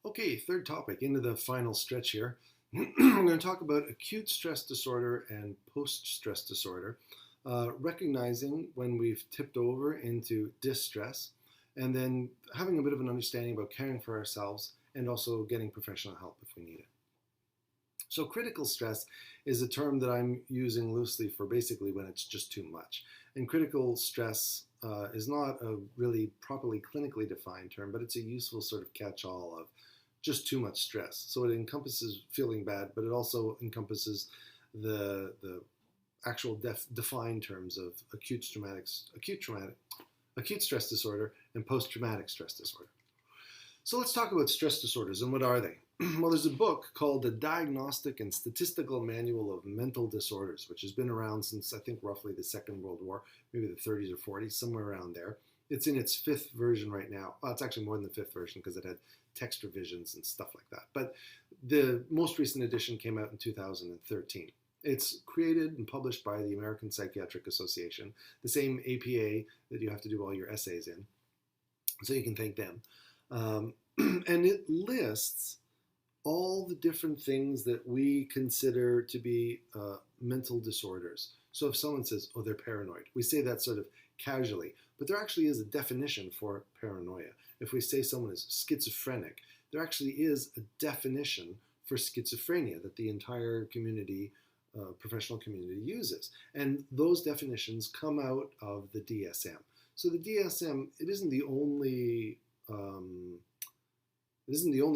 Okay, third topic, into the final stretch here. I'm going to talk about acute stress disorder and post-stress disorder, recognizing when we've tipped over into distress, and then having a bit of an understanding about caring for ourselves and also getting professional help if we need it. So critical stress is a term that I'm using loosely for basically when it's just too much. And critical stress is not a really properly clinically defined term, but it's a useful sort of catch-all of just too much stress. So it encompasses feeling bad, but it also encompasses the actual defined terms of acute stress disorder and post-traumatic stress disorder. So let's talk about stress disorders and what are they? Well, there's a book called The Diagnostic and Statistical Manual of Mental Disorders, which has been around since I think roughly the Second World War, maybe the 30s or 40s, somewhere around there. It's in its fifth version right now. Well, it's actually more than the fifth version because it had text revisions and stuff like that. But the most recent edition came out in 2013. It's created and published by the American Psychiatric Association, the same APA that you have to do all your essays in. So you can thank them. And it lists all the different things that we consider to be mental disorders. So if someone says, oh, they're paranoid, we say that sort of casually, but there actually is a definition for paranoia. If we say someone is schizophrenic, there actually is a definition for schizophrenia that the entire community, professional community uses. And those definitions come out of the DSM. So the DSM, it isn't the only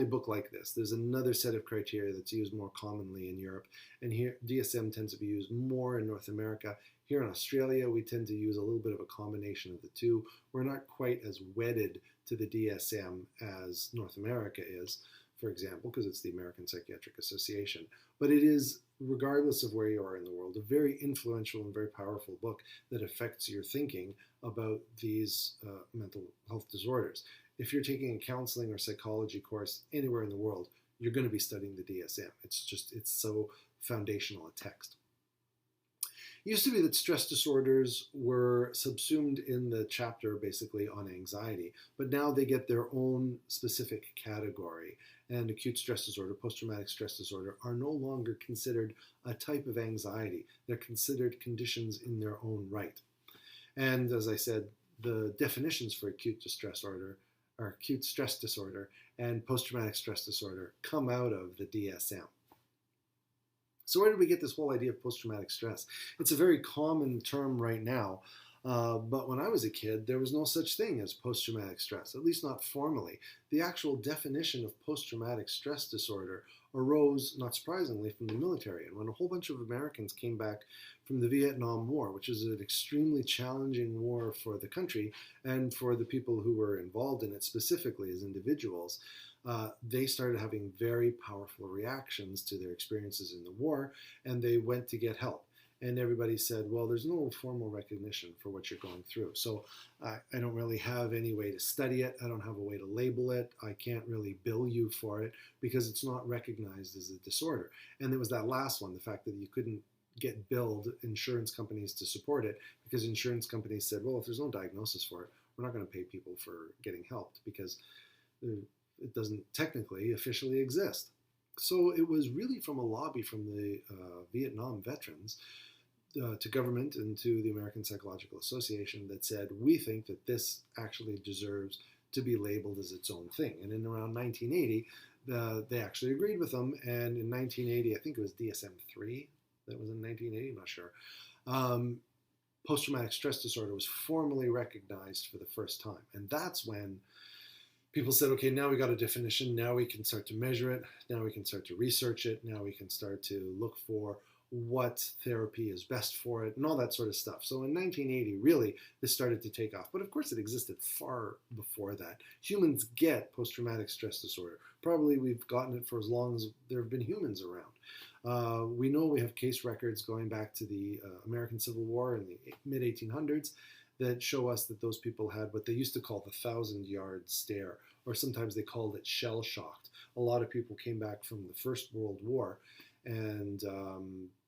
book like this. There's another set of criteria that's used more commonly in Europe, and here DSM tends to be used more in North America. Here in Australia, we tend to use a little bit of a combination of the two. We're not quite as wedded to the DSM as North America is, for example, because it's the American Psychiatric Association. But it is, regardless of where you are in the world, a very influential and very powerful book that affects your thinking about these mental health disorders. If you're taking a counseling or psychology course anywhere in the world, you're going to be studying the DSM. It's so foundational a text. It used to be that stress disorders were subsumed in the chapter basically on anxiety, but now they get their own specific category. And acute stress disorder, post-traumatic stress disorder are no longer considered a type of anxiety. They're considered conditions in their own right. And as I said, the definitions for acute stress disorder and post-traumatic stress disorder come out of the DSM. So where did we get this whole idea of post-traumatic stress? It's a very common term right now, but when I was a kid, there was no such thing as post-traumatic stress, at least not formally. The actual definition of post-traumatic stress disorder arose, not surprisingly, from the military. And when a whole bunch of Americans came back from the Vietnam War, which is an extremely challenging war for the country and for the people who were involved in it specifically as individuals, they started having very powerful reactions to their experiences in the war, and they went to get help. And everybody said, well, there's no formal recognition for what you're going through. So I don't really have any way to study it. I don't have a way to label it. I can't really bill you for it because it's not recognized as a disorder. And there was that last one, the fact that you couldn't get billed insurance companies to support it because insurance companies said, well, if there's no diagnosis for it, we're not going to pay people for getting helped because it doesn't technically officially exist. So it was really from a lobby from the Vietnam veterans to government and to the American Psychological Association that said, we think that this actually deserves to be labeled as its own thing. And in around 1980, they actually agreed with them. And in 1980, I think it was DSM-3 that was in 1980, I'm not sure. Post-traumatic stress disorder was formally recognized for the first time. And that's when people said, okay, now we got a definition. Now we can start to measure it. Now we can start to research it. Now we can start to look for what therapy is best for it and all that sort of stuff. So in 1980, really, this started to take off. But of course, it existed far before that. Humans get post-traumatic stress disorder. Probably we've gotten it for as long as there have been humans around. We know we have case records going back to the American Civil War in the mid-1800s that show us that those people had what they used to call the 1,000-yard stare, or sometimes they called it shell-shocked. A lot of people came back from the First World War and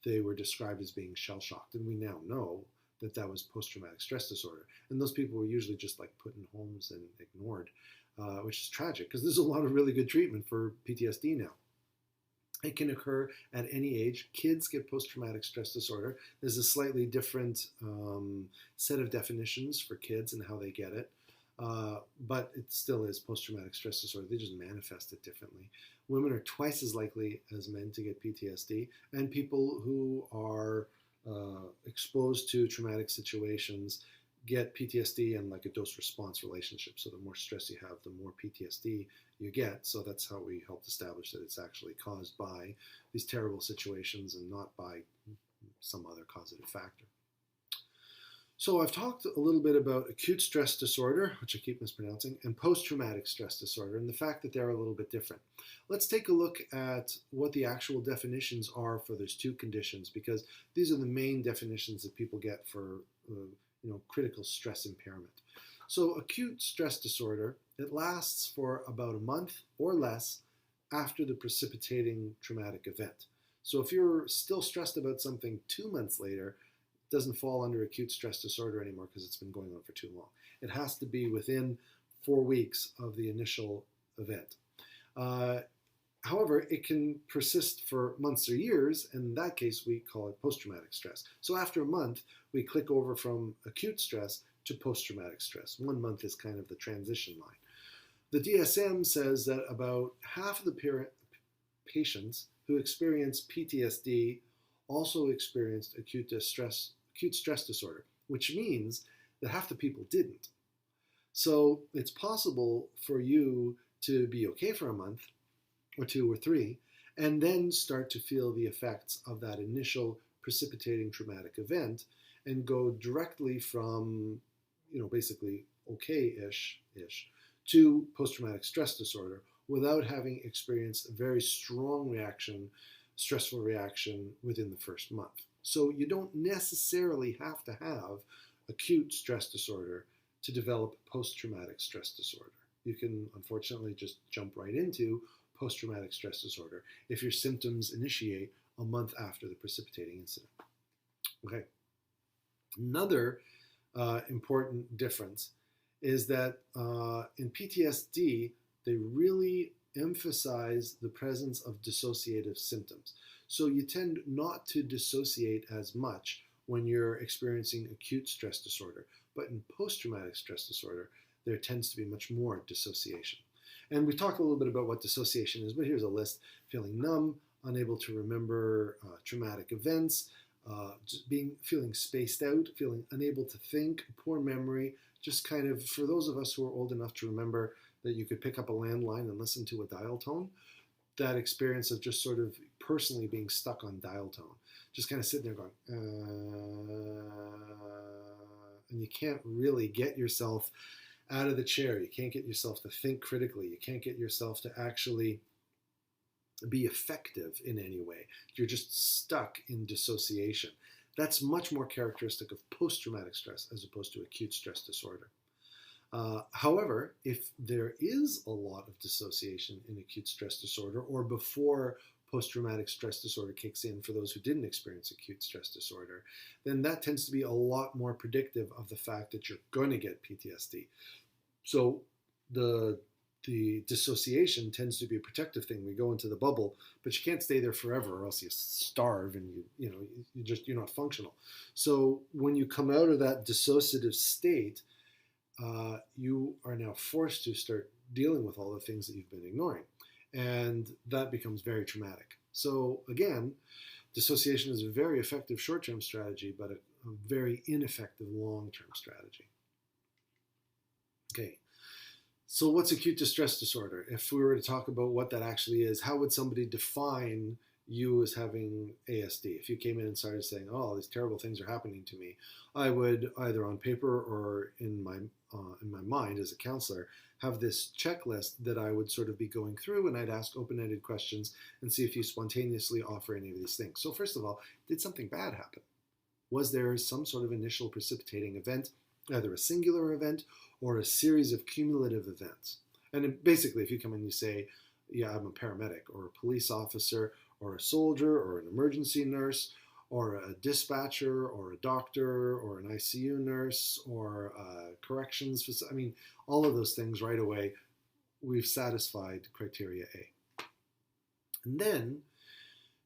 they were described as being shell-shocked. And we now know that that was post-traumatic stress disorder. And those people were usually just like put in homes and ignored. which is tragic because there's a lot of really good treatment for PTSD now. It can occur at any age. Kids get post-traumatic stress disorder. There's a slightly different set of definitions for kids and how they get it, but it still is post-traumatic stress disorder. They just manifest it differently. Women are twice as likely as men to get PTSD, and people who are exposed to traumatic situations get PTSD and like a dose-response relationship. So the more stress you have, the more PTSD you get. So that's how we helped establish that it's actually caused by these terrible situations and not by some other causative factor. So I've talked a little bit about acute stress disorder, which I keep mispronouncing, and post-traumatic stress disorder, and the fact that they're a little bit different. Let's take a look at what the actual definitions are for those two conditions, because these are the main definitions that people get for critical stress impairment. So acute stress disorder, it lasts for about a month or less after the precipitating traumatic event. So if you're still stressed about something 2 months later, it doesn't fall under acute stress disorder anymore because it's been going on for too long. It has to be within 4 weeks of the initial event. However, it can persist for months or years, and in that case, we call it post-traumatic stress. So after a month, we click over from acute stress to post-traumatic stress. 1 month is kind of the transition line. The DSM says that about half of the patients who experience PTSD also experienced acute stress disorder, which means that half the people didn't. So it's possible for you to be okay for a month, or 2 or 3, and then start to feel the effects of that initial precipitating traumatic event and go directly from, basically okay-ish to post-traumatic stress disorder without having experienced a very strong reaction, stressful reaction within the first month. So you don't necessarily have to have acute stress disorder to develop post-traumatic stress disorder. You can unfortunately just jump right into post-traumatic stress disorder if your symptoms initiate a month after the precipitating incident. Okay. Another important difference is that in PTSD, they really emphasize the presence of dissociative symptoms. So you tend not to dissociate as much when you're experiencing acute stress disorder. But in post-traumatic stress disorder, there tends to be much more dissociation. And we talked a little bit about what dissociation is, but here's a list. Feeling numb, unable to remember traumatic events, feeling spaced out, feeling unable to think, poor memory, just kind of, for those of us who are old enough to remember that you could pick up a landline and listen to a dial tone, that experience of just sort of personally being stuck on dial tone, just kind of sitting there going, and you can't really get yourself out of the chair. You can't get yourself to think critically. You can't get yourself to actually be effective in any way. You're just stuck in dissociation. That's much more characteristic of post-traumatic stress as opposed to acute stress disorder. However, if there is a lot of dissociation in acute stress disorder or before post-traumatic stress disorder kicks in for those who didn't experience acute stress disorder, then that tends to be a lot more predictive of the fact that you're going to get PTSD. So the dissociation tends to be a protective thing. We go into the bubble, but you can't stay there forever or else you starve and you're not functional. So when you come out of that dissociative state, you are now forced to start dealing with all the things that you've been ignoring. And that becomes very traumatic. So again, dissociation is a very effective short-term strategy, but a very ineffective long-term strategy. Okay, so what's acute distress disorder? If we were to talk about what that actually is, how would somebody define you as having ASD? If you came in and started saying, oh, these terrible things are happening to me, I would either on paper or in my mind as a counselor have this checklist that I would sort of be going through, and I'd ask open-ended questions and see if you spontaneously offer any of these things. So first of all, did something bad happen? Was there some sort of initial precipitating event, either a singular event or a series of cumulative events? And basically, if you come in and you say, yeah, I'm a paramedic or a police officer or a soldier or an emergency nurse or a dispatcher or a doctor or an ICU nurse or corrections, all of those things right away, we've satisfied criteria A. And then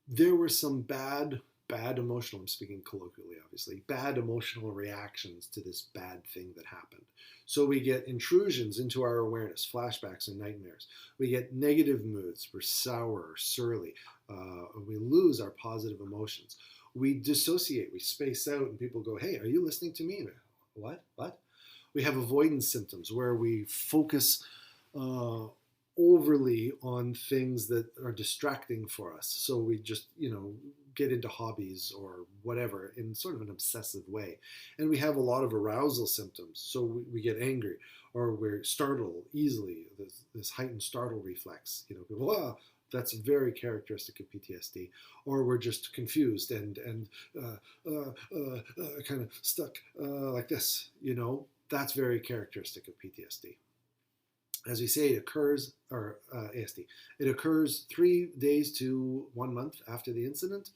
there were some bad emotional, I'm speaking colloquially obviously, bad emotional reactions to this bad thing that happened. So we get intrusions into our awareness, flashbacks and nightmares. We get negative moods, we're sour or surly. We lose our positive emotions. We dissociate, we space out, and people go, hey, are you listening to me? What? We have avoidance symptoms where we focus overly on things that are distracting for us. So we just, get into hobbies or whatever in sort of an obsessive way. And we have a lot of arousal symptoms. So we get angry, or we're startled easily, this heightened startle reflex. Wow, that's very characteristic of PTSD. Or we're just confused and kind of stuck like this. That's very characteristic of PTSD. As we say, it occurs, or ASD, it occurs 3 days to 1 month after the incident,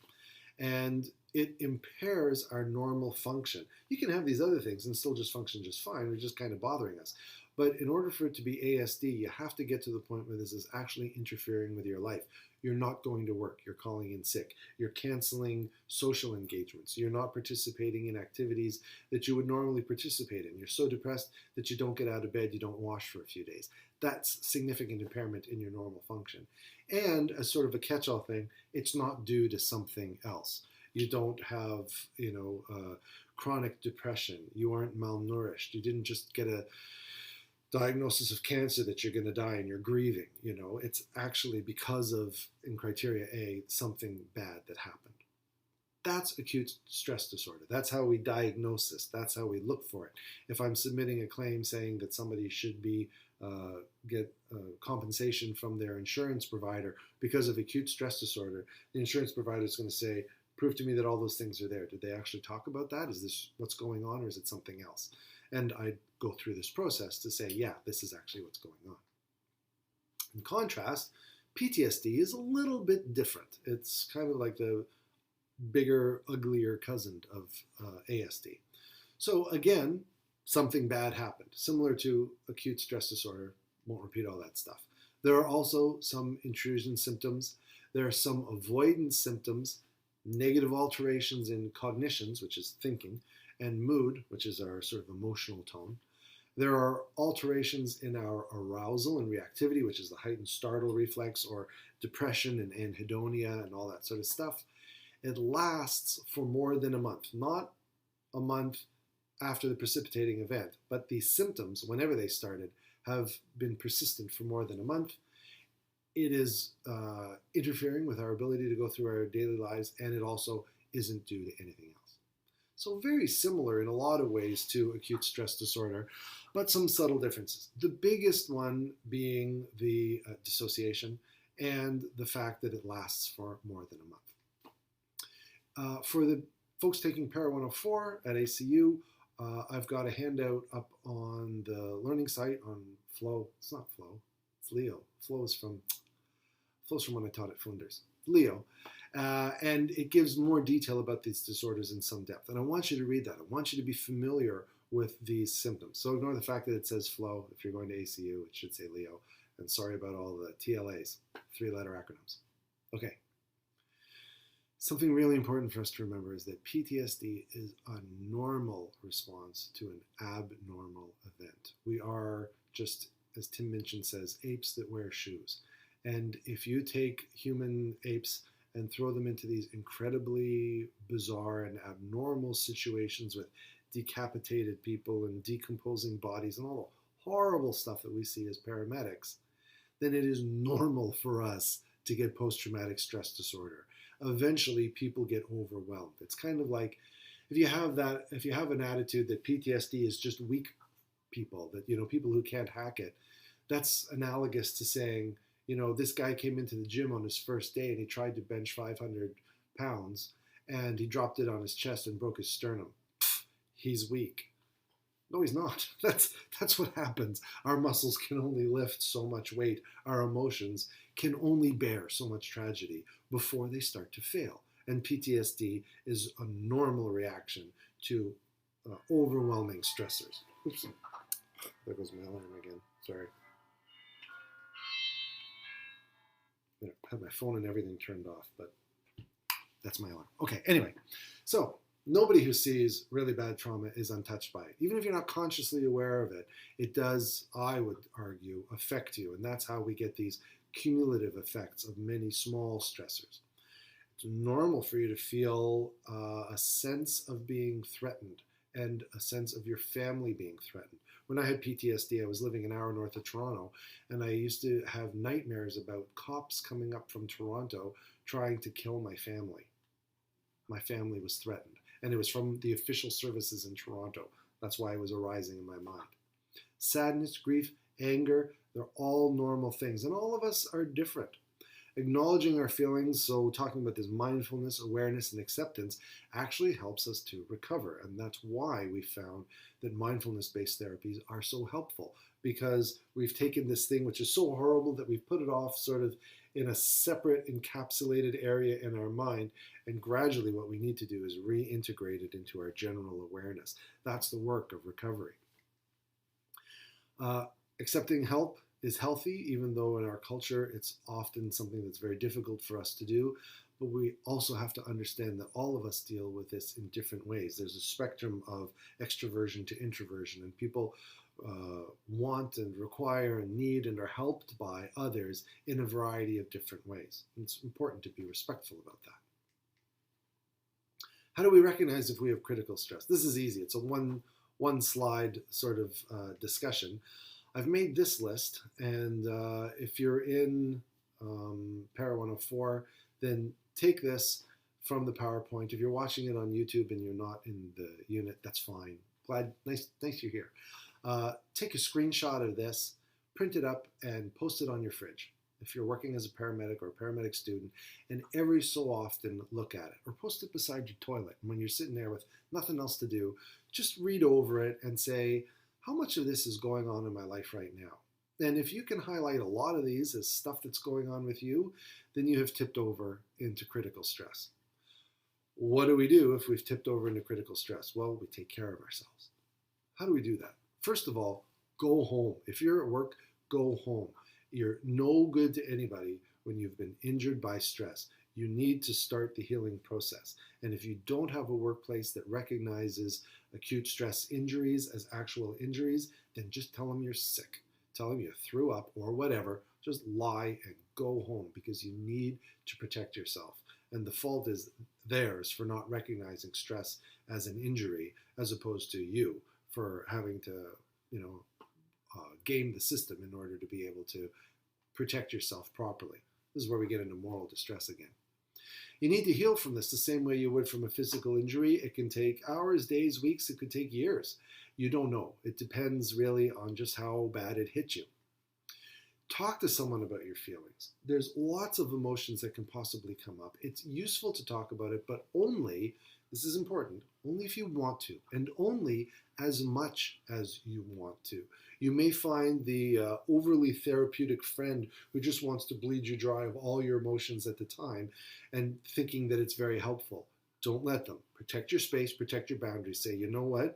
and it impairs our normal function. You can have these other things and still just function just fine. They're just kind of bothering us. But in order for it to be ASD, you have to get to the point where this is actually interfering with your life. You're not going to work. You're calling in sick. You're canceling social engagements. You're not participating in activities that you would normally participate in. You're so depressed that you don't get out of bed, you don't wash for a few days. That's significant impairment in your normal function. And as sort of a catch-all thing, it's not due to something else. You don't have, chronic depression. You aren't malnourished. You didn't just get a diagnosis of cancer that you're going to die and you're grieving. It's actually because of, in criteria A, something bad that happened. That's acute stress disorder. That's how we diagnose this. That's how we look for it. If I'm submitting a claim saying that somebody should be get compensation from their insurance provider because of acute stress disorder, the insurance provider is going to say, prove to me that all those things are there. Did they actually talk about that? Is this what's going on, or is it something else? And I go through this process to say, yeah, this is actually what's going on. In contrast, PTSD is a little bit different. It's kind of like the bigger, uglier cousin of ASD. So again, something bad happened, similar to acute stress disorder. Won't repeat all that stuff. There are also some intrusion symptoms. There are some avoidance symptoms, negative alterations in cognitions, which is thinking, and mood, which is our sort of emotional tone. There are alterations in our arousal and reactivity, which is the heightened startle reflex, or depression and anhedonia and all that sort of stuff. It lasts for more than a month, not a month after the precipitating event, but the symptoms, whenever they started, have been persistent for more than a month. It is interfering with our ability to go through our daily lives, and it also isn't due to anything else. So very similar in a lot of ways to acute stress disorder, but some subtle differences. The biggest one being the dissociation and the fact that it lasts for more than a month. For the folks taking Para 104 at ACU, I've got a handout up on the learning site on Flow. It's not Flow, it's Leo. Flow's from when I taught at Flinders. Leo. And it gives more detail about these disorders in some depth. And I want you to read that. I want you to be familiar with these symptoms. So ignore the fact that it says Flow. If you're going to ACU, it should say Leo. And sorry about all the TLAs, 3-letter acronyms. Okay. Something really important for us to remember is that PTSD is a normal response to an abnormal event. We are just, as Tim Minchin says, apes that wear shoes. And if you take human apes and throw them into these incredibly bizarre and abnormal situations with decapitated people and decomposing bodies and all the horrible stuff that we see as paramedics, then it is normal for us to get post-traumatic stress disorder. Eventually, people get overwhelmed. It's kind of like if you have an attitude that PTSD is just weak people, that, people who can't hack it, that's analogous to saying, this guy came into the gym on his first day and he tried to bench 500 pounds and he dropped it on his chest and broke his sternum. He's weak. No, he's not. That's what happens. Our muscles can only lift so much weight. Our emotions can only bear so much tragedy before they start to fail. And PTSD is a normal reaction to overwhelming stressors. Oops. There goes my alarm again. Sorry. I had my phone and everything turned off, but that's my alarm. Okay, anyway, so nobody who sees really bad trauma is untouched by it. Even if you're not consciously aware of it, it does, I would argue, affect you. And that's how we get these cumulative effects of many small stressors. It's normal for you to feel a sense of being threatened and a sense of your family being threatened. When I had PTSD, I was living an hour north of Toronto, and I used to have nightmares about cops coming up from Toronto trying to kill my family. My family was threatened, and it was from the official services in Toronto. That's why it was arising in my mind. Sadness, grief, anger, they're all normal things, and all of us are different. Acknowledging our feelings, so talking about this mindfulness, awareness, and acceptance actually helps us to recover. And that's why we found that mindfulness-based therapies are so helpful, because we've taken this thing which is so horrible that we've put it off sort of in a separate encapsulated area in our mind. And gradually what we need to do is reintegrate it into our general awareness. That's the work of recovery. Accepting help is healthy, even though in our culture it's often something that's very difficult for us to do. But we also have to understand that all of us deal with this in different ways. There's a spectrum of extroversion to introversion, and people want and require and need and are helped by others in a variety of different ways. And it's important to be respectful about that. How do we recognize if we have critical stress? This is easy. It's a one slide sort of discussion. I've made this list, and if you're in Para 104, then take this from the PowerPoint. If you're watching it on YouTube and you're not in the unit, that's fine. Nice you're here. Take a screenshot of this, print it up, and post it on your fridge if you're working as a paramedic or a paramedic student, and every so often look at it, or post it beside your toilet. And when you're sitting there with nothing else to do, just read over it and say, how much of this is going on in my life right now? And if you can highlight a lot of these as stuff that's going on with you, then you have tipped over into critical stress. What do we do if we've tipped over into critical stress? Well, we take care of ourselves. How do we do that? First of all, go home. If you're at work, go home. You're no good to anybody when you've been injured by stress. You need to start the healing process. And if you don't have a workplace that recognizes acute stress injuries as actual injuries, then just tell them you're sick. Tell them you threw up or whatever. Just lie and go home, because you need to protect yourself. And the fault is theirs for not recognizing stress as an injury, as opposed to you for having to, game the system in order to be able to protect yourself properly. This is where we get into moral distress again. You need to heal from this the same way you would from a physical injury. It can take hours, days, weeks. It could take years. You don't know. It depends really on just how bad it hit you. Talk to someone about your feelings. There's lots of emotions that can possibly come up. It's useful to talk about it, but only, this is important, only if you want to, and only as much as you want to. You may find the overly therapeutic friend who just wants to bleed you dry of all your emotions at the time and thinking that it's very helpful. Don't let them. Protect your space, protect your boundaries. Say, you know what?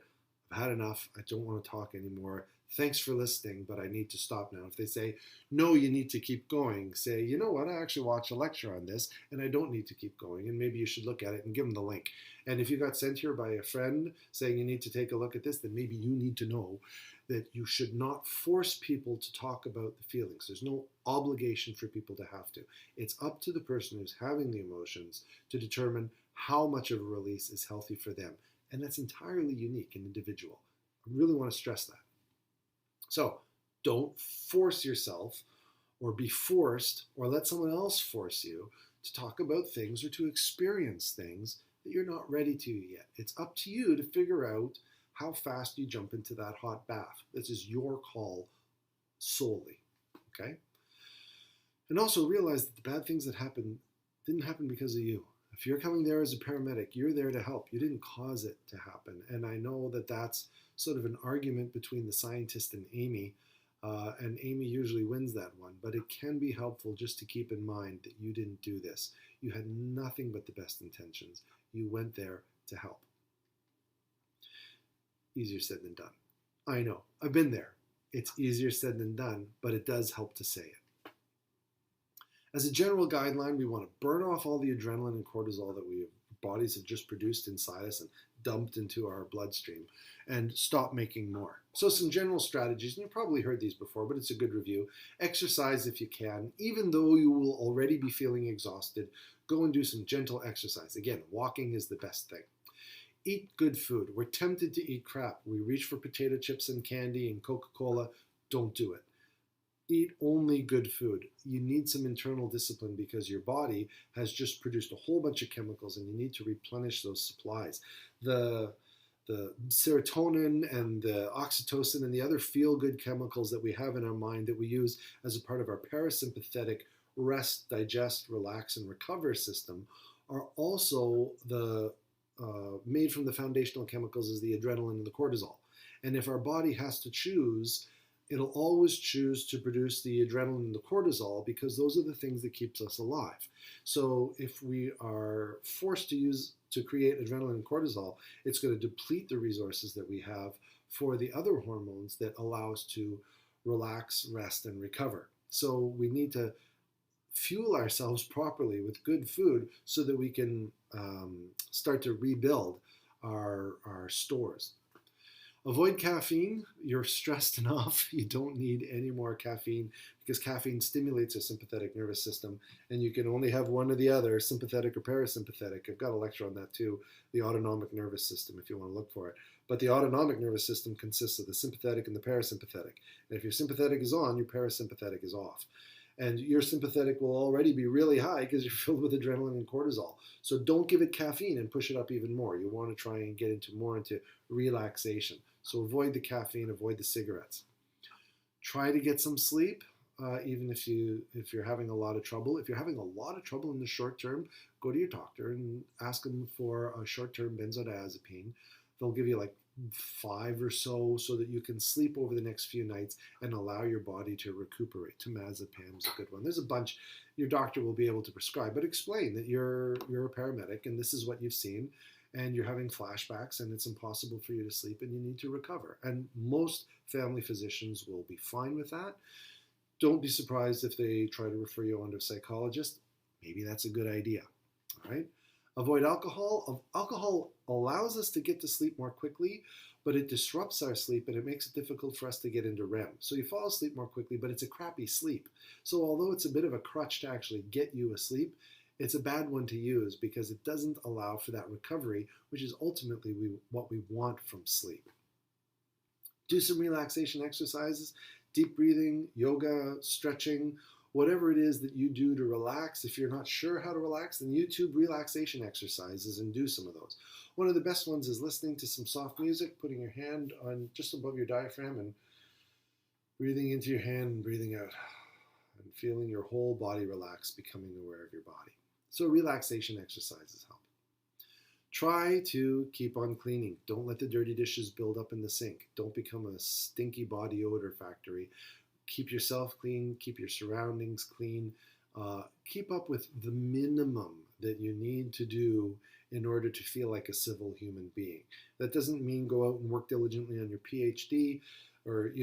I've had enough. I don't want to talk anymore. Thanks for listening, but I need to stop now. If they say, no, you need to keep going, say, you know what, I actually watched a lecture on this and I don't need to keep going, and maybe you should look at it, and give them the link. And if you got sent here by a friend saying you need to take a look at this, then maybe you need to know that you should not force people to talk about the feelings. There's no obligation for people to have to. It's up to the person who's having the emotions to determine how much of a release is healthy for them. And that's entirely unique and individual. I really want to stress that. So don't force yourself or be forced or let someone else force you to talk about things or to experience things that you're not ready to yet. It's up to you to figure out how fast you jump into that hot bath. This is your call solely, okay? And also realize that the bad things that happen didn't happen because of you. If you're coming there as a paramedic, you're there to help. You didn't cause it to happen. And I know that that's sort of an argument between the scientist and Amy Amy usually wins that one, but it can be helpful just to keep in mind that you didn't do this. You had nothing but the best intentions. You went there to help. Easier said than done. I know, I've been there. It's easier said than done, but it does help to say it. As a general guideline, we want to burn off all the adrenaline and cortisol that we bodies have just produced inside us and dumped into our bloodstream, and stop making more. So some general strategies, and you've probably heard these before, but it's a good review. Exercise if you can. Even though you will already be feeling exhausted, go and do some gentle exercise. Again, walking is the best thing. Eat good food. We're tempted to eat crap. We reach for potato chips and candy and Coca-Cola. Don't do it. Eat only good food. You need some internal discipline because your body has just produced a whole bunch of chemicals and you need to replenish those supplies. The serotonin and the oxytocin and the other feel-good chemicals that we have in our mind that we use as a part of our parasympathetic rest, digest, relax, and recover system are also made from the foundational chemicals as the adrenaline and the cortisol. And if our body has to choose, it'll always choose to produce the adrenaline and the cortisol because those are the things that keeps us alive. So if we are forced to create adrenaline and cortisol, it's going to deplete the resources that we have for the other hormones that allow us to relax, rest, and recover. So we need to fuel ourselves properly with good food so that we can start to rebuild our stores. Avoid caffeine. You're stressed enough. You don't need any more caffeine because caffeine stimulates our sympathetic nervous system, and you can only have one or the other, sympathetic or parasympathetic. I've got a lecture on that too, the autonomic nervous system, if you want to look for it. But the autonomic nervous system consists of the sympathetic and the parasympathetic. And if your sympathetic is on, your parasympathetic is off. And your sympathetic will already be really high because you're filled with adrenaline and cortisol. So don't give it caffeine and push it up even more. You want to try and get more into relaxation. So avoid the caffeine, avoid the cigarettes. Try to get some sleep, even if you're having a lot of trouble. If you're having a lot of trouble in the short term, go to your doctor and ask them for a short-term benzodiazepine. They'll give you like 5 or so that you can sleep over the next few nights and allow your body to recuperate. Temazepam is a good one. There's a bunch your doctor will be able to prescribe, but explain that you're a paramedic and this is what you've seen and you're having flashbacks and it's impossible for you to sleep and you need to recover. And most family physicians will be fine with that. Don't be surprised if they try to refer you on to a psychologist. Maybe that's a good idea. All right? Avoid alcohol. Alcohol allows us to get to sleep more quickly, but it disrupts our sleep and it makes it difficult for us to get into REM. So you fall asleep more quickly, but it's a crappy sleep. So although it's a bit of a crutch to actually get you asleep, it's a bad one to use because it doesn't allow for that recovery, which is ultimately what we want from sleep. Do some relaxation exercises, deep breathing, yoga, stretching, whatever it is that you do to relax. If you're not sure how to relax, then YouTube relaxation exercises and do some of those. One of the best ones is listening to some soft music, putting your hand on just above your diaphragm and breathing into your hand and breathing out and feeling your whole body relax, becoming aware of your body. So relaxation exercises help. Try to keep on cleaning. Don't let the dirty dishes build up in the sink. Don't become a stinky body odor factory. Keep yourself clean, keep your surroundings clean, keep up with the minimum that you need to do in order to feel like a civil human being. That doesn't mean go out and work diligently on your PhD or,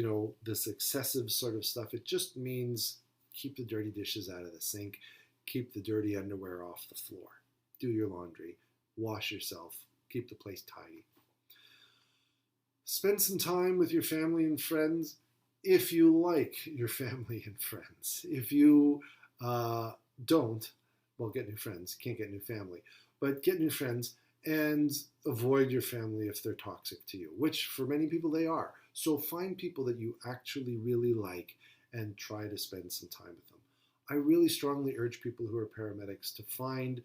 this excessive sort of stuff. It just means keep the dirty dishes out of the sink, keep the dirty underwear off the floor, do your laundry, wash yourself, keep the place tidy. Spend some time with your family and friends. If you like your family and friends. If you don't, well, get new friends. Can't get new family. But get new friends and avoid your family if they're toxic to you, which for many people they are. So find people that you actually really like and try to spend some time with them. I really strongly urge people who are paramedics to find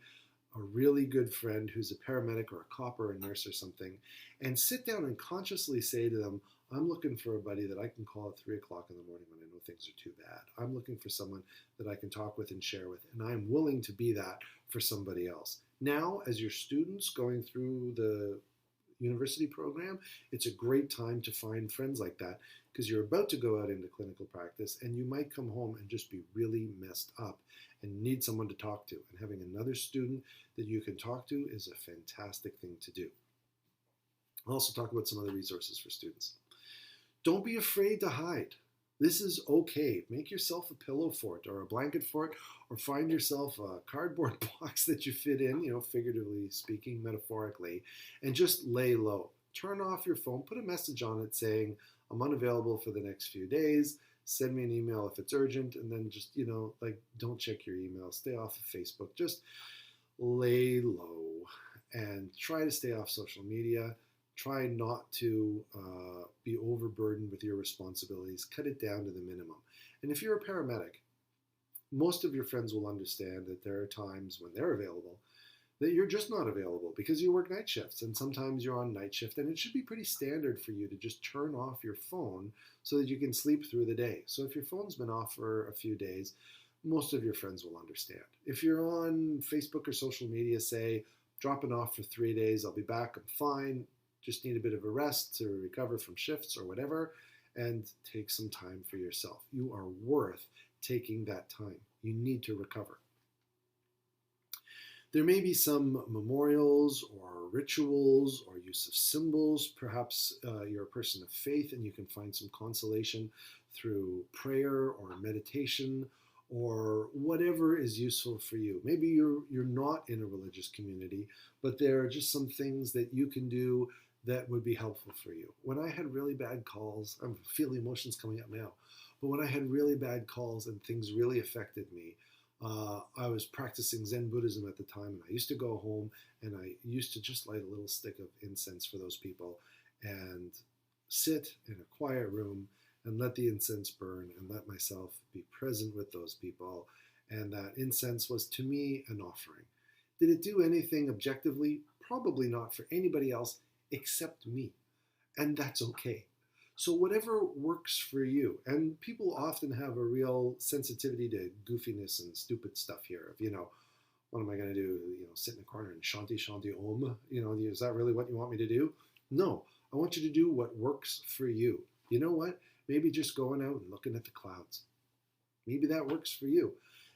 a really good friend who's a paramedic or a cop or a nurse or something and sit down and consciously say to them, I'm looking for a buddy that I can call at 3 o'clock in the morning when I know things are too bad. I'm looking for someone that I can talk with and share with, and I'm willing to be that for somebody else. Now, as your students going through the university program, it's a great time to find friends like that because you're about to go out into clinical practice and you might come home and just be really messed up and need someone to talk to. And having another student that you can talk to is a fantastic thing to do. I'll also talk about some other resources for students. Don't be afraid to hide. This is okay. Make yourself a pillow fort or a blanket fort, or find yourself a cardboard box that you fit in, figuratively speaking, metaphorically, and just lay low. Turn off your phone, put a message on it saying, I'm unavailable for the next few days. Send me an email if it's urgent, and then just, don't check your email. Stay off of Facebook. Just lay low and try to stay off social media. Try not to be overburdened with your responsibilities. Cut it down to the minimum. And if you're a paramedic, most of your friends will understand that there are times when they're available that you're just not available because you work night shifts, and sometimes you're on night shift, and it should be pretty standard for you to just turn off your phone so that you can sleep through the day. So if your phone's been off for a few days, most of your friends will understand. If you're on Facebook or social media, say, dropping off for 3 days, I'll be back, I'm fine, just need a bit of a rest to recover from shifts or whatever, and take some time for yourself. You are worth taking that time. You need to recover. There may be some memorials or rituals or use of symbols. Perhaps you're a person of faith and you can find some consolation through prayer or meditation or whatever is useful for you. Maybe you're not in a religious community, but there are just some things that you can do that would be helpful for you. When I had really bad calls, I'm feeling emotions coming up now, but when I had really bad calls and things really affected me, I was practicing Zen Buddhism at the time, and I used to go home and I used to just light a little stick of incense for those people and sit in a quiet room and let the incense burn and let myself be present with those people. And that incense was, to me, an offering. Did it do anything objectively? Probably not for anybody else except me. And that's okay. So whatever works for you, and people often have a real sensitivity to goofiness and stupid stuff here. What am I going to do? Sit in a corner and shanti shanti om? Is that really what you want me to do? No, I want you to do what works for you. You know what? Maybe just going out and looking at the clouds. Maybe that works for you.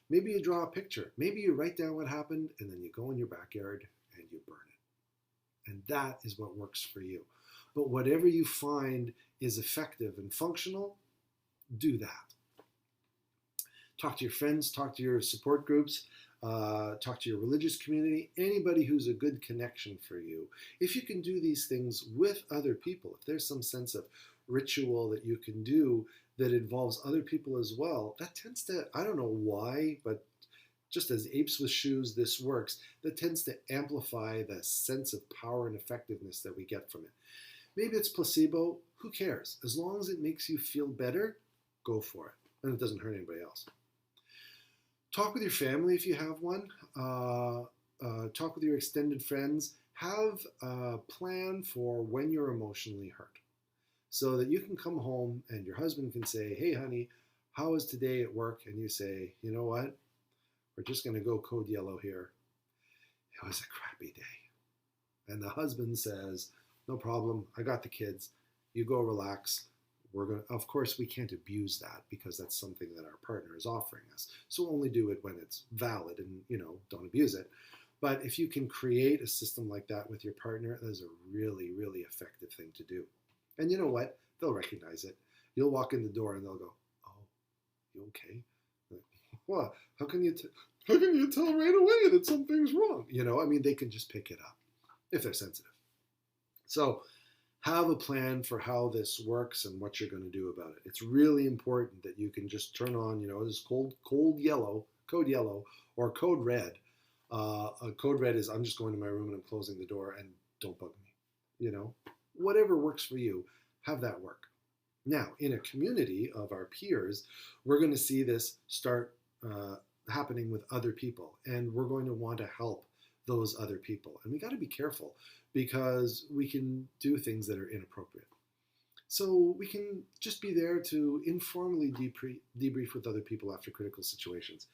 Maybe you draw a picture. Maybe you write down what happened and then you go in your backyard and you burn it. And that is what works for you. But whatever you find is effective and functional, do that. Talk to your friends, talk to your support groups, talk to your religious community, anybody who's a good connection for you. If you can do these things with other people, if there's some sense of ritual that you can do that involves other people as well, that tends to, I don't know why, but just as apes with shoes, this works, that tends to amplify the sense of power and effectiveness that we get from it. Maybe it's placebo, who cares? As long as it makes you feel better, go for it. And it doesn't hurt anybody else. Talk with your family if you have one. Talk with your extended friends. Have a plan for when you're emotionally hurt, so that you can come home and your husband can say, hey, honey, how was today at work? And you say, you know what? We're just going to go code yellow here. It was a crappy day. And the husband says, no problem. I got the kids. You go relax. Of course, we can't abuse that because that's something that our partner is offering us. So only do it when it's valid and, don't abuse it. But if you can create a system like that with your partner, that is a really, really effective thing to do. And you know what? They'll recognize it. You'll walk in the door and they'll go, oh, you okay? What? How can you tell right away that something's wrong? They can just pick it up if they're sensitive. So have a plan for how this works and what you're going to do about it. It's really important that you can just turn on, this code yellow, or code red. Code red is I'm just going to my room and I'm closing the door and don't bug me. Whatever works for you, have that work. Now, in a community of our peers, we're going to see this start happening with other people, and we're going to want to help those other people. And we got to be careful because we can do things that are inappropriate. So we can just be there to informally debrief with other people after critical situations.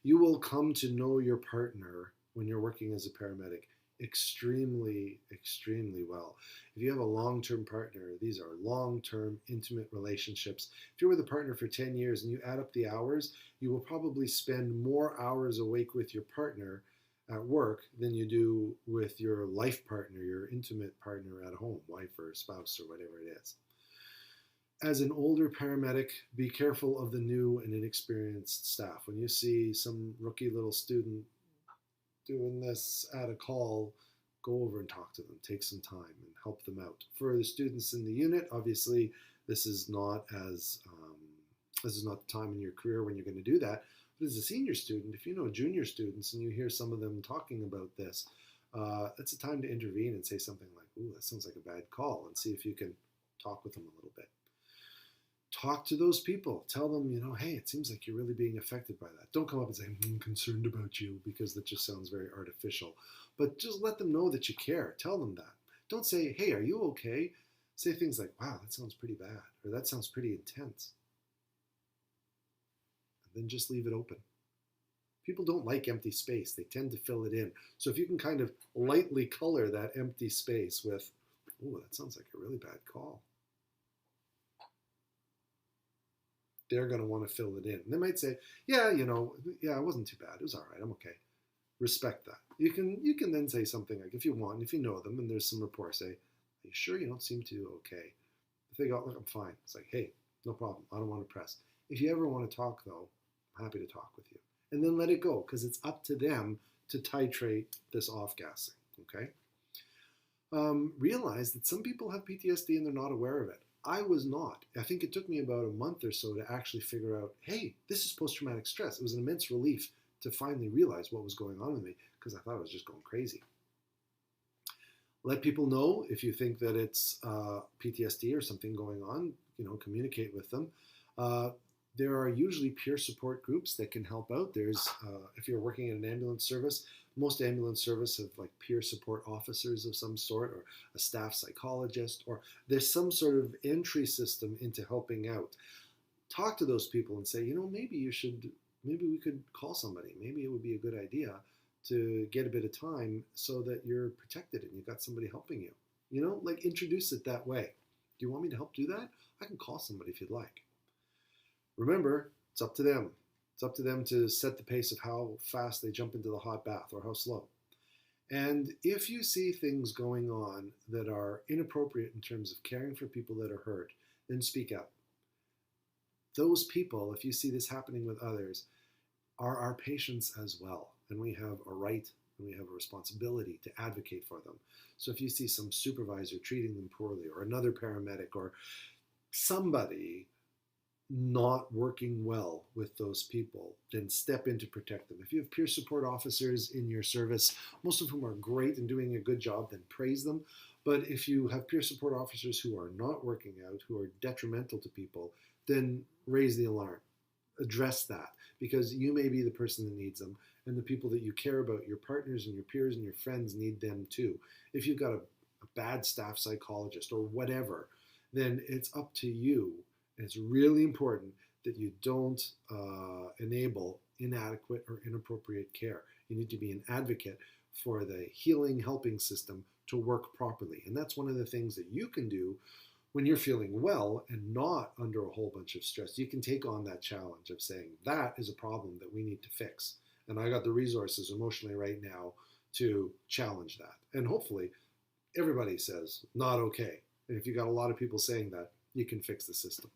You will come to know your partner when you're working as a paramedic extremely, extremely well. If you have a long-term partner, these are long-term intimate relationships. If you're with a partner for 10 years and you add up the hours, you will probably spend more hours awake with your partner at work than you do with your life partner, your intimate partner at home, wife or spouse or whatever it is. As an older paramedic, be careful of the new and inexperienced staff. When you see some rookie little student doing this at a call, go over and talk to them, take some time and help them out. For the students in the unit, obviously, this is not this is not the time in your career when you're going to do that. But as a senior student, if you know junior students and you hear some of them talking about this, it's a time to intervene and say something like, "Ooh, that sounds like a bad call," and see if you can talk with them a little bit. Talk to those people. Tell them, hey, it seems like you're really being affected by that. Don't come up and say, I'm concerned about you, because that just sounds very artificial. But just let them know that you care. Tell them that. Don't say, hey, are you okay? Say things like, wow, that sounds pretty bad, or that sounds pretty intense. And then just leave it open. People don't like empty space. They tend to fill it in. So if you can kind of lightly color that empty space with, oh, that sounds like a really bad call, they're going to want to fill it in. And they might say, yeah, it wasn't too bad. It was all right. I'm okay. Respect that. You can then say something like, if you want, if you know them and there's some rapport, say, are you sure you don't seem too okay? If they go, look, I'm fine. It's like, hey, no problem. I don't want to press. If you ever want to talk, though, I'm happy to talk with you. And then let it go, because it's up to them to titrate this off-gassing, okay? Realize that some people have PTSD and they're not aware of it. I was not. I think it took me about a month or so to actually figure out, hey, this is post-traumatic stress. It was an immense relief to finally realize what was going on with me, because I thought I was just going crazy. Let people know if you think that it's PTSD or something going on. Communicate with them. There are usually peer support groups that can help out. There's, if you're working in an ambulance service, most ambulance services have like peer support officers of some sort, or a staff psychologist, or there's some sort of entry system into helping out. Talk to those people and say, maybe we could call somebody. Maybe it would be a good idea to get a bit of time so that you're protected and you've got somebody helping you. Like introduce it that way. Do you want me to help do that? I can call somebody if you'd like. Remember, it's up to them. It's up to them to set the pace of how fast they jump into the hot bath or how slow. And if you see things going on that are inappropriate in terms of caring for people that are hurt, then speak up. Those people, if you see this happening with others, are our patients as well. And we have a right and we have a responsibility to advocate for them. So if you see some supervisor treating them poorly, or another paramedic, or somebody not working well with those people, then step in to protect them. If you have peer support officers in your service, most of whom are great and doing a good job, then praise them. But if you have peer support officers who are not working out, who are detrimental to people, then raise the alarm. Address that, because you may be the person that needs them, and the people that you care about, your partners and your peers and your friends, need them too. If you've got a bad staff psychologist or whatever, then it's up to you. And it's really important that you don't enable inadequate or inappropriate care. You need to be an advocate for the healing, helping system to work properly. And that's one of the things that you can do when you're feeling well and not under a whole bunch of stress. You can take on that challenge of saying, that is a problem that we need to fix. And I got the resources emotionally right now to challenge that. And hopefully everybody says, not okay. And if you got a lot of people saying that, you can fix the system.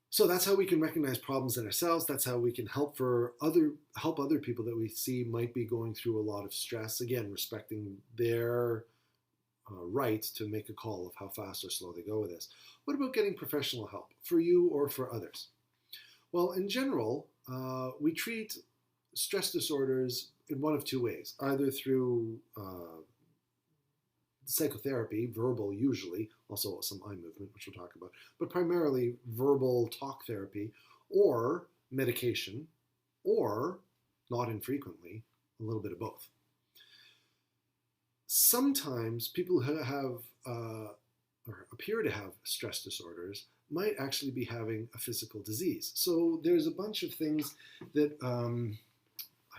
So that's how we can recognize problems in ourselves. That's how we can help other people that we see might be going through a lot of stress. Again, respecting their right to make a call of how fast or slow they go with this. What about getting professional help for you or for others? Well, in general, we treat stress disorders in one of two ways, either through psychotherapy, verbal usually, also some eye movement, which we'll talk about, but primarily verbal talk therapy, or medication, or, not infrequently, a little bit of both. Sometimes people who have or appear to have stress disorders might actually be having a physical disease. So there's a bunch of things that I'm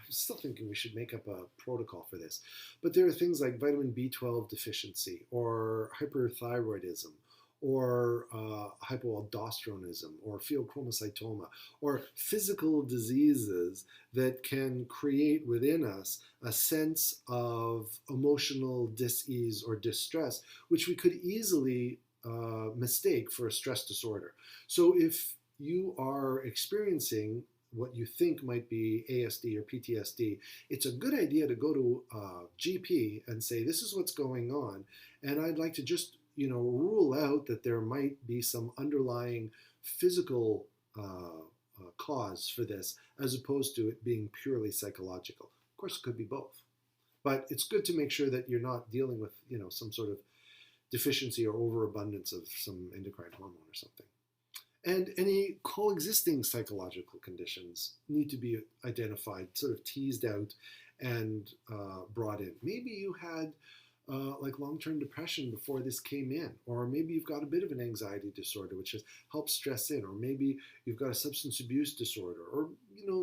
still thinking we should make up a protocol for this. But there are things like vitamin B12 deficiency, or hyperthyroidism, or hypoaldosteronism, or pheochromocytoma, or physical diseases that can create within us a sense of emotional dis-ease or distress, which we could easily mistake for a stress disorder. So if you are experiencing what you think might be ASD or PTSD, it's a good idea to go to a GP and say, this is what's going on, and I'd like to just rule out that there might be some underlying physical cause for this, as opposed to it being purely psychological. Of course, it could be both, but it's good to make sure that you're not dealing with some sort of deficiency or overabundance of some endocrine hormone or something. And any coexisting psychological conditions need to be identified, sort of teased out and brought in. Maybe you had like long-term depression before this came in, or maybe you've got a bit of an anxiety disorder which has helped stress in, or maybe you've got a substance abuse disorder, or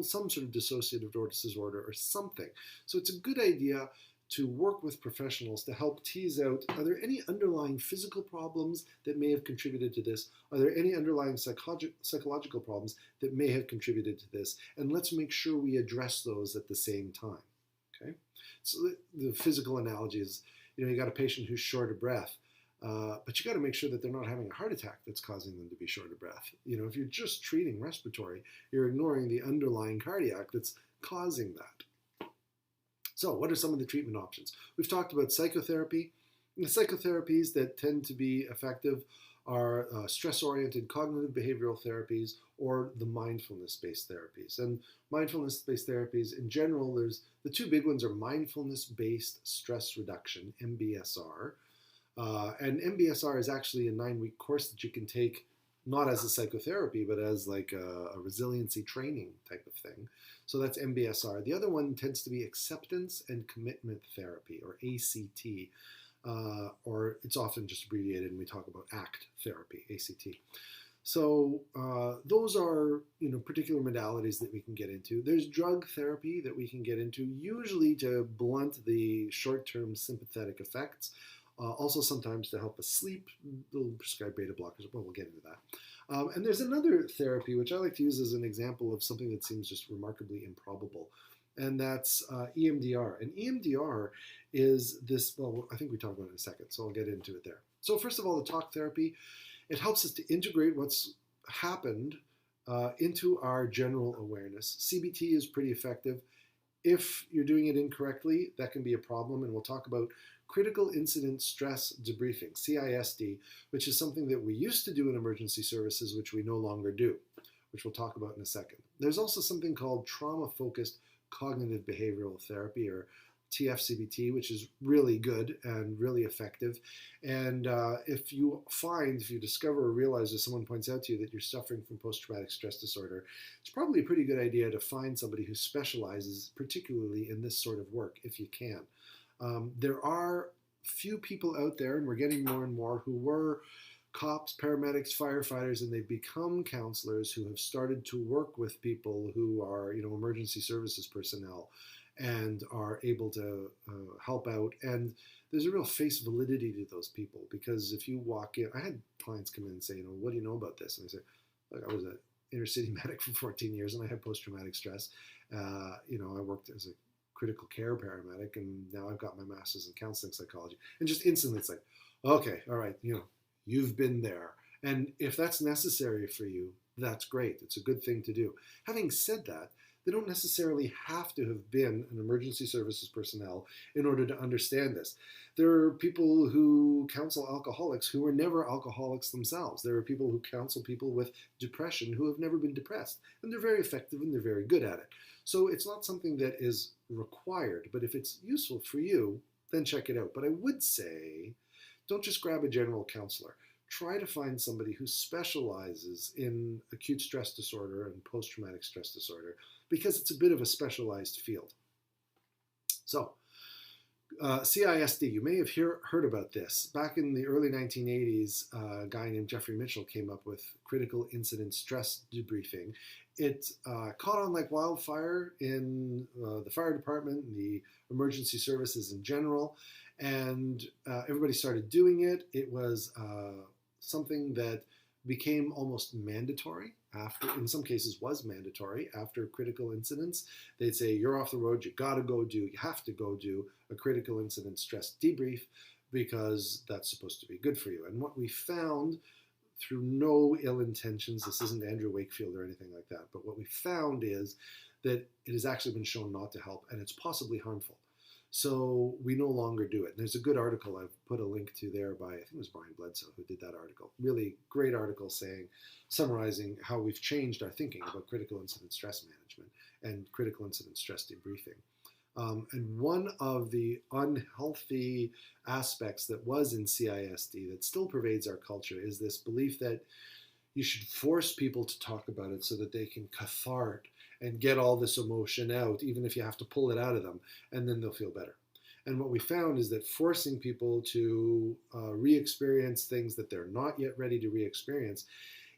some sort of dissociative disorder or something. So it's a good idea to work with professionals to help tease out, are there any underlying physical problems that may have contributed to this? Are there any underlying psychological problems that may have contributed to this? And let's make sure we address those at the same time, okay? So the physical analogy is, you got a patient who's short of breath, but you got to make sure that they're not having a heart attack that's causing them to be short of breath. If you're just treating respiratory, you're ignoring the underlying cardiac that's causing that. So what are some of the treatment options? We've talked about psychotherapy. The psychotherapies that tend to be effective are stress-oriented cognitive behavioral therapies or the mindfulness-based therapies. And mindfulness-based therapies, in general, there's the two big ones are mindfulness-based stress reduction, MBSR. And MBSR is actually a 9-week course that you can take not as a psychotherapy, but as like a resiliency training type of thing. So that's MBSR. The other one tends to be acceptance and commitment therapy, or ACT, or it's often just abbreviated and we talk about ACT therapy, ACT. So those are particular modalities that we can get into. There's drug therapy that we can get into, usually to blunt the short-term sympathetic effects. Also sometimes to help us sleep, they'll prescribe beta blockers, but we'll get into that. And there's another therapy which I like to use as an example of something that seems just remarkably improbable, and that's EMDR. And EMDR is this, well, I think we talked about it in a second, so I'll get into it there. So first of all, the talk therapy, it helps us to integrate what's happened into our general awareness. CBT is pretty effective. If you're doing it incorrectly, that can be a problem, and we'll talk about critical incident stress debriefing, CISD, which is something that we used to do in emergency services, which we no longer do, which we'll talk about in a second. There's also something called trauma-focused cognitive behavioral therapy, or TFCBT, which is really good and really effective. And if you discover or realize, if someone points out to you that you're suffering from post-traumatic stress disorder, it's probably a pretty good idea to find somebody who specializes particularly in this sort of work, if you can. There are few people out there, and we're getting more and more, who were cops, paramedics, firefighters, and they've become counselors who have started to work with people who are, emergency services personnel and are able to help out. And there's a real face validity to those people, because if you walk in, I had clients come in and say, what do you know about this? And I say, look, I was an inner city medic for 14 years and I had post-traumatic stress. I worked as a critical care paramedic, and now I've got my master's in counseling psychology. And just instantly it's like, okay, all right, you've been there. And if that's necessary for you, that's great. It's a good thing to do. Having said that, they don't necessarily have to have been an emergency services personnel in order to understand this. There are people who counsel alcoholics who were never alcoholics themselves. There are people who counsel people with depression who have never been depressed. And they're very effective and they're very good at it. So it's not something that is required, but if it's useful for you, then check it out. But I would say, don't just grab a general counselor. Try to find somebody who specializes in acute stress disorder and post-traumatic stress disorder, because it's a bit of a specialized field. So, CISD, you may have heard about this. Back in the early 1980s, a guy named Jeffrey Mitchell came up with critical incident stress debriefing. It caught on like wildfire in the fire department and the emergency services in general, and everybody started doing it. It was something that became almost mandatory after, in some cases was mandatory after critical incidents. They'd say, you're off the road, you have to go do a critical incident stress debrief, because that's supposed to be good for you. And what we found, through no ill intentions, this isn't Andrew Wakefield or anything like that, but what we found is that it has actually been shown not to help, and it's possibly harmful. So we no longer do it. And there's a good article I've put a link to there by, I think it was Brian Bledsoe who did that article. Really great article summarizing how we've changed our thinking about critical incident stress management and critical incident stress debriefing. And one of the unhealthy aspects that was in CISD that still pervades our culture is this belief that you should force people to talk about it so that they can cathart and get all this emotion out, even if you have to pull it out of them, and then they'll feel better. And what we found is that forcing people to re-experience things that they're not yet ready to re-experience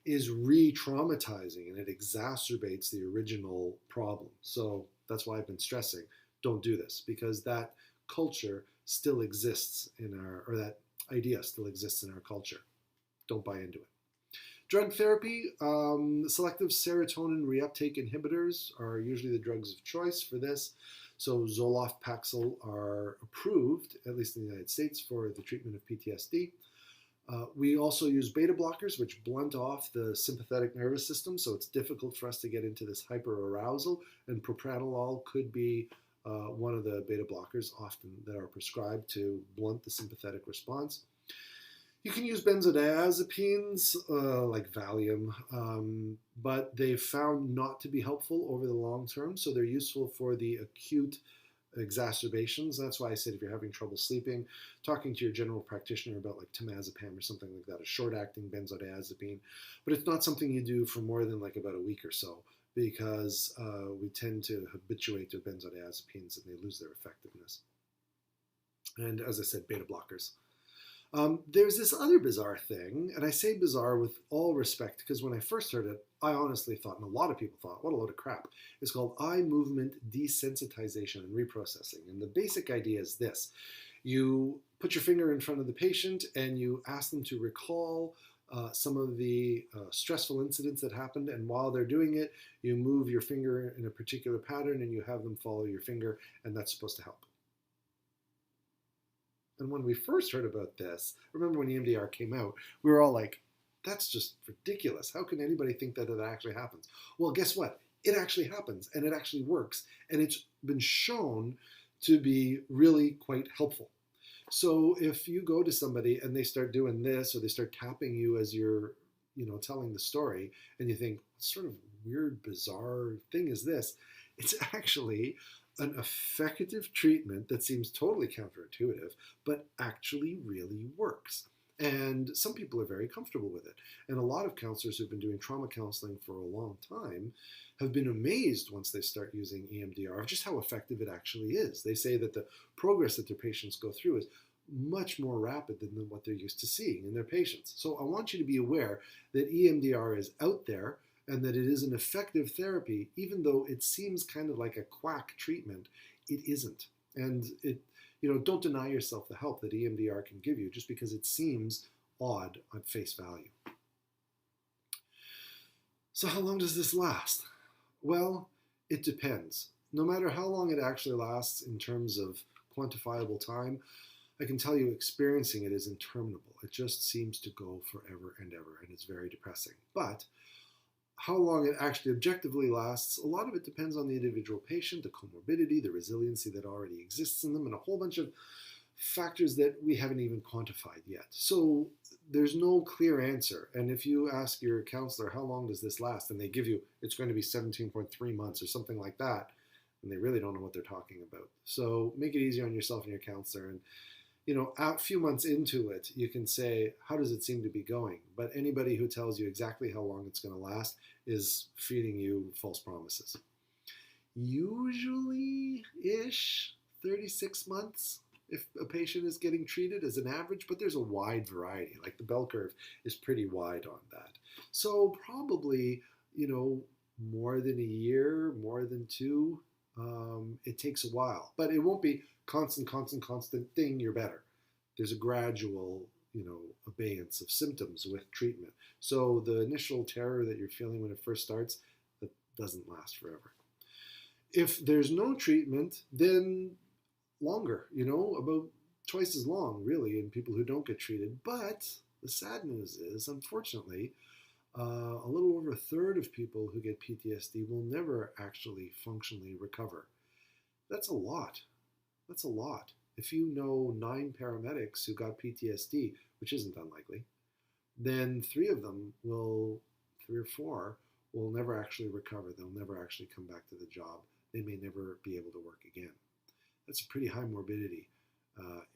is re-traumatizing, and it exacerbates the original problem. So that's why I've been stressing, don't do this, because that culture still exists in our, or that idea still exists in our culture. Don't buy into it. Drug therapy, selective serotonin reuptake inhibitors are usually the drugs of choice for this. So Zoloft, Paxil are approved, at least in the United States, for the treatment of PTSD. We also use beta blockers, which blunt off the sympathetic nervous system, so it's difficult for us to get into this hyperarousal, and propranolol could be one of the beta blockers often that are prescribed to blunt the sympathetic response. You can use benzodiazepines like Valium, but they've found not to be helpful over the long term, so they're useful for the acute exacerbations. That's why I said if you're having trouble sleeping, talking to your general practitioner about like temazepam or something like that, a short-acting benzodiazepine. But it's not something you do for more than like about a week or so, because we tend to habituate to benzodiazepines and they lose their effectiveness. And as I said, beta blockers. There's this other bizarre thing, and I say bizarre with all respect because when I first heard it, I honestly thought, and a lot of people thought, what a load of crap. It's called eye movement desensitization and reprocessing. And the basic idea is this. You put your finger in front of the patient and you ask them to recall some of the stressful incidents that happened, and while they're doing it, you move your finger in a particular pattern and you have them follow your finger, and that's supposed to help. And when we first heard about this, remember when EMDR came out, we were all like, that's just ridiculous. How can anybody think that it actually happens? Well, guess what? It actually happens, and it actually works, and it's been shown to be really quite helpful. So if you go to somebody and they start doing this, or they start tapping you as you're, telling the story, and you think, what sort of weird, bizarre thing is this? It's actually an effective treatment that seems totally counterintuitive, but actually really works. And some people are very comfortable with it. And a lot of counselors who've been doing trauma counseling for a long time have been amazed once they start using EMDR of just how effective it actually is. They say that the progress that their patients go through is much more rapid than what they're used to seeing in their patients. So I want you to be aware that EMDR is out there, and that it is an effective therapy, even though it seems kind of like a quack treatment, it isn't. And don't deny yourself the help that EMDR can give you just because it seems odd on face value. So how long does this last? Well, it depends. No matter how long it actually lasts in terms of quantifiable time, I can tell you experiencing it is interminable. It just seems to go forever and ever, and it's very depressing. But how long it actually objectively lasts, a lot of it depends on the individual patient, the comorbidity, the resiliency that already exists in them, and a whole bunch of factors that we haven't even quantified yet. So there's no clear answer. And if you ask your counselor, how long does this last? And they give you, it's going to be 17.3 months or something like that, and they really don't know what they're talking about. So make it easier on yourself and your counselor. And a few months into it, you can say, how does it seem to be going? But anybody who tells you exactly how long it's going to last is feeding you false promises. Usually-ish 36 months if a patient is getting treated as an average, but there's a wide variety. Like the bell curve is pretty wide on that. So probably, more than a year, more than two. It takes a while, but it won't be constant thing, you're better. There's a gradual, abeyance of symptoms with treatment. So the initial terror that you're feeling when it first starts, that doesn't last forever. If there's no treatment, then longer, about twice as long, really, in people who don't get treated. But the sad news is, unfortunately, a little over a third of people who get PTSD will never actually functionally recover. That's a lot. That's a lot. If you know 9 paramedics who got PTSD, which isn't unlikely, then 3 or 4 will never actually recover. They'll never actually come back to the job. They may never be able to work again. That's a pretty high morbidity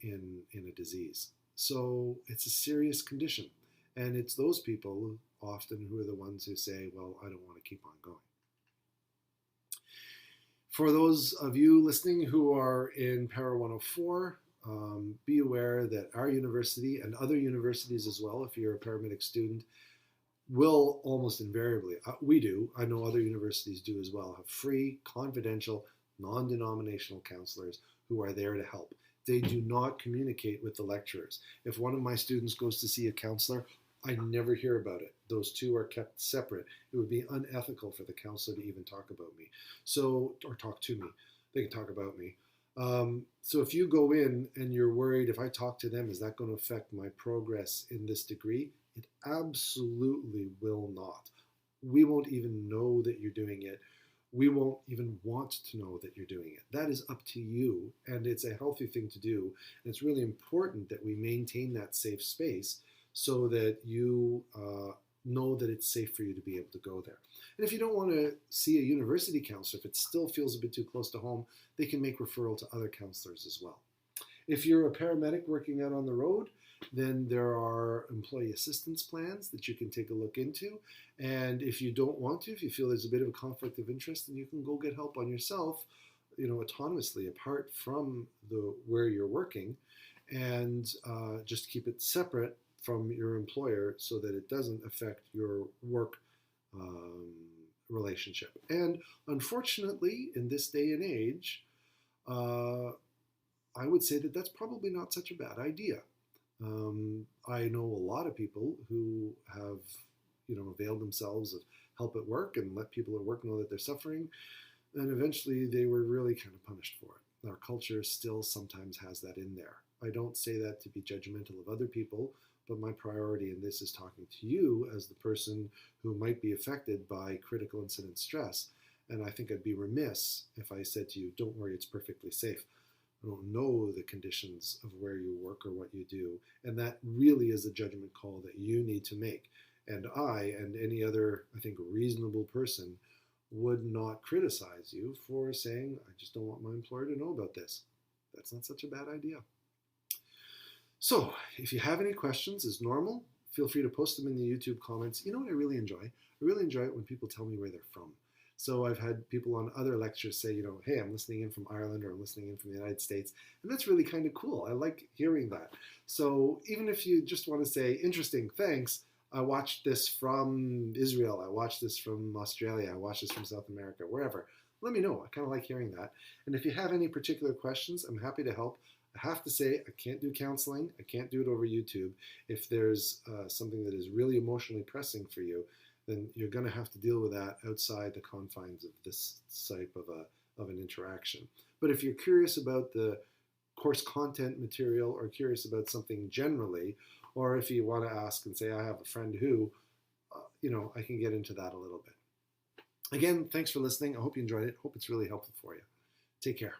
in a disease. So it's a serious condition. And it's those people often who are the ones who say, well, I don't want to keep on going. For those of you listening who are in Para 104, be aware that our university and other universities as well, if you're a paramedic student, will almost invariably, we do, I know other universities do as well, have free, confidential, non-denominational counselors who are there to help. They do not communicate with the lecturers. If one of my students goes to see a counselor, I never hear about it. Those two are kept separate. It would be unethical for the counselor to even talk about me. Or talk to me. They can talk about me. So if you go in and you're worried, if I talk to them, is that going to affect my progress in this degree? It absolutely will not. We won't even know that you're doing it. We won't even want to know that you're doing it. That is up to you, and it's a healthy thing to do. And it's really important that we maintain that safe space so that you know that it's safe for you to be able to go there. And if you don't want to see a university counselor, if it still feels a bit too close to home, they can make referral to other counselors as well. If you're a paramedic working out on the road, then there are employee assistance plans that you can take a look into. And if you don't want to, if you feel there's a bit of a conflict of interest, then you can go get help on yourself, autonomously, apart from where you're working, and just keep it separate from your employer so that it doesn't affect your work relationship. And unfortunately, in this day and age, I would say that that's probably not such a bad idea. I know a lot of people who have, availed themselves of help at work and let people at work know that they're suffering, and eventually they were really kind of punished for it. Our culture still sometimes has that in there. I don't say that to be judgmental of other people, but my priority in this is talking to you as the person who might be affected by critical incident stress. And I think I'd be remiss if I said to you, don't worry, it's perfectly safe. I don't know the conditions of where you work or what you do. And that really is a judgment call that you need to make. And I, and any other, I think, reasonable person would not criticize you for saying, I just don't want my employer to know about this. That's not such a bad idea. So if you have any questions, as normal, feel free to post them in the YouTube comments. You know what I really enjoy? I really enjoy it when people tell me where they're from. So I've had people on other lectures say, hey, I'm listening in from Ireland or I'm listening in from the United States. And that's really kind of cool. I like hearing that. So even if you just want to say, interesting, thanks, I watched this from Israel, I watched this from Australia, I watched this from South America, wherever, let me know. I kind of like hearing that. And if you have any particular questions, I'm happy to help. I have to say, I can't do counseling. I can't do it over YouTube. If there's something that is really emotionally pressing for you, then you're going to have to deal with that outside the confines of this type of an interaction. But if you're curious about the course content material or curious about something generally, or if you want to ask and say, I have a friend who, I can get into that a little bit. Again, thanks for listening. I hope you enjoyed it. Hope it's really helpful for you. Take care.